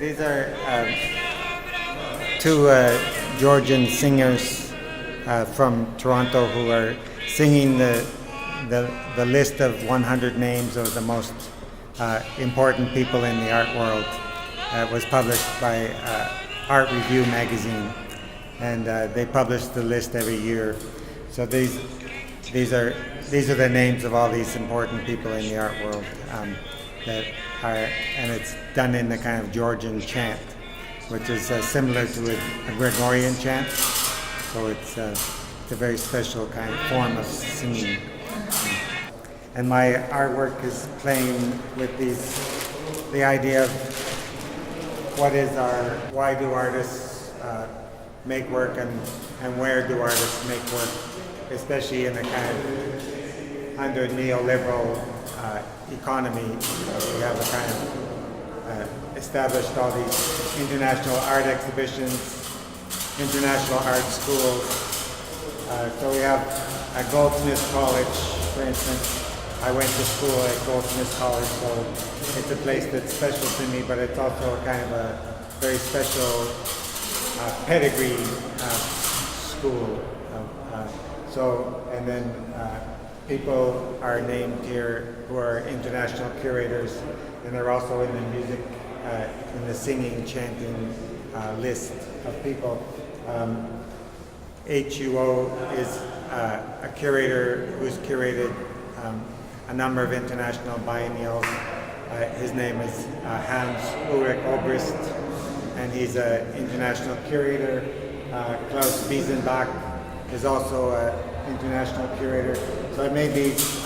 These are two Georgian singers from Toronto who are singing the list of 100 names of the most important people in the art world. It was published by Art Review magazine, and they publish the list every year. So these are the names of all these important people in the art world and it's done in the kind of Georgian chant, which is similar to a Gregorian chant. So it's a very special kind of form of singing. And my artwork is playing with the idea of why do artists make work, and where do artists make work, especially in a kind of under neoliberal economy. We have a kind of established all these international art exhibitions, international art schools. So we have a Goldsmiths College, for instance. I went to school at Goldsmiths College, so it's a place that's special to me, but it's also a kind of a very special pedigree school. And then people are named here who are international curators, and they're also in the music, in the singing, chanting list of people. HUO is a curator who's curated a number of international biennials. His name is Hans-Ulrich Obrist, and he's an international curator. Klaus Biesenbach is also an international curator. So I made these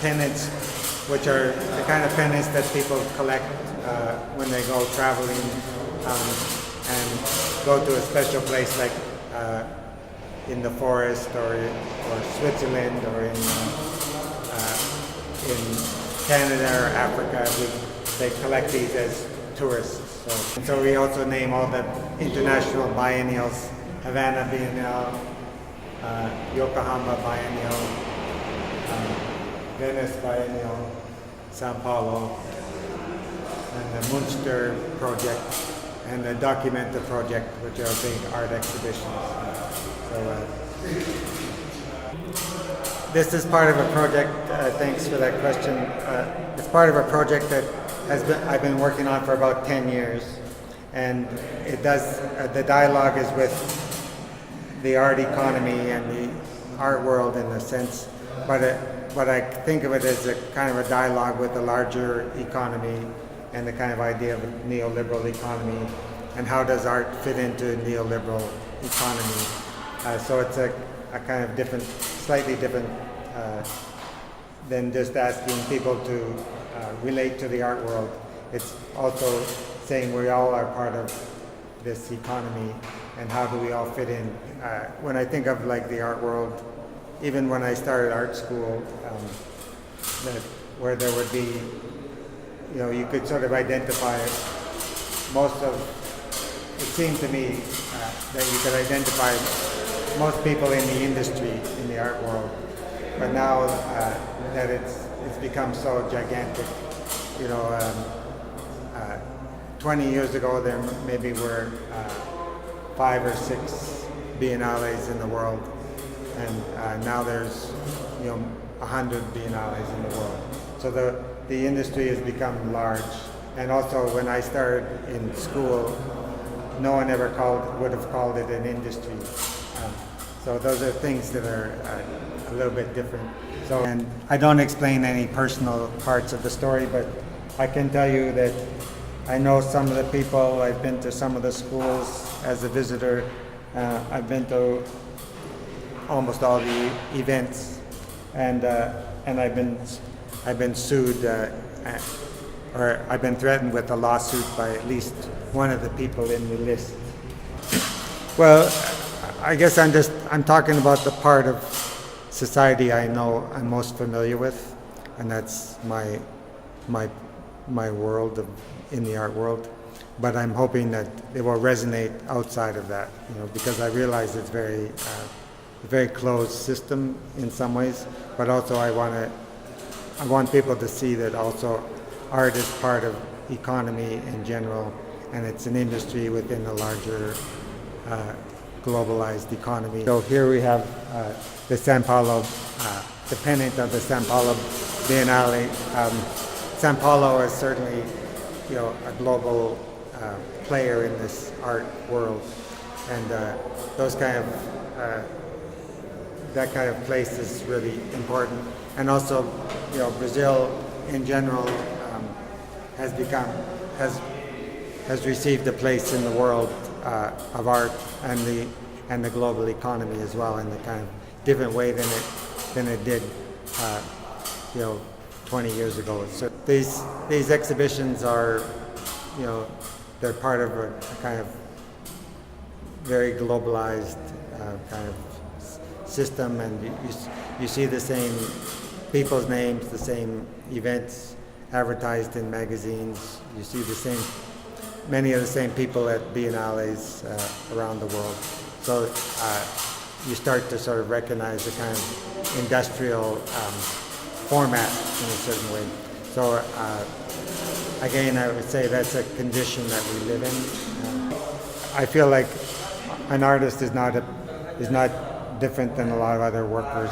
pennants, which are the kind of pennants that people collect when they go traveling and go to a special place like in the forest or Switzerland or in Canada or Africa. They collect these as tourists. So we also name all the international biennials: Havana Bienal, Yokohama Biennial, Venice Biennial, Sao Paulo, and the Munster Project, and the Documenta Project, which are big art exhibitions. This is part of a project, thanks for that question. It's part of a project that I've been working on for about 10 years. And it does, the dialogue is with the art economy and the art world in a sense, but I think of it as a kind of a dialogue with the larger economy and the kind of idea of a neoliberal economy, and how does art fit into a neoliberal economy. So it's a kind of different, slightly different than just asking people to relate to the art world. It's also saying we all are part of this economy, and how do we all fit in. When I think of like the art world, even when I started art school, where there would be, you could sort of identify it seemed to me that you could identify most people in the industry, in the art world. But now that it's become so gigantic, 20 years ago there maybe were 5 or 6 biennales in the world, and now there's 100 biennales in the world. So the industry has become large. And also when I started in school, no one ever would have called it an industry. So those are things that are a little bit different. And I don't explain any personal parts of the story, but I can tell you that I know some of the people. I've been to some of the schools as a visitor. I've been to almost all the events, and I've been sued, or I've been threatened with a lawsuit by at least one of the people in the list. Well, I guess I'm talking about the part of society I know I'm most familiar with, and that's my world in the art world. But I'm hoping that it will resonate outside of that, because I realize it's a very closed system in some ways. But also I want people to see that also art is part of economy in general, and it's an industry within a larger globalized economy. So here we have the São Paulo, the pennant of the São Paulo Bienale. São Paulo is certainly, a global player in this art world, and those kind of that kind of place is really important. And also, Brazil in general has received a place in the world of art and the global economy as well, in a kind of different way than it did 20 years ago. So these exhibitions are, they're part of a kind of very globalized kind of system, and you see the same people's names, the same events advertised in magazines. You see many of the same people at biennales around the world. So you start to sort of recognize the kind of industrial format in a certain way. So again, I would say that's a condition that we live in. I feel like an artist is not different than a lot of other workers,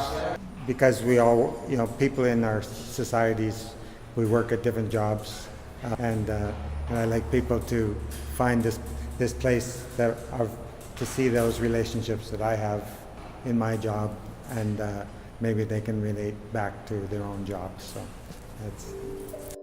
because we all, people in our societies, we work at different jobs, and I like people to find this place to see those relationships that I have in my job, and maybe they can relate back to their own jobs. So that's.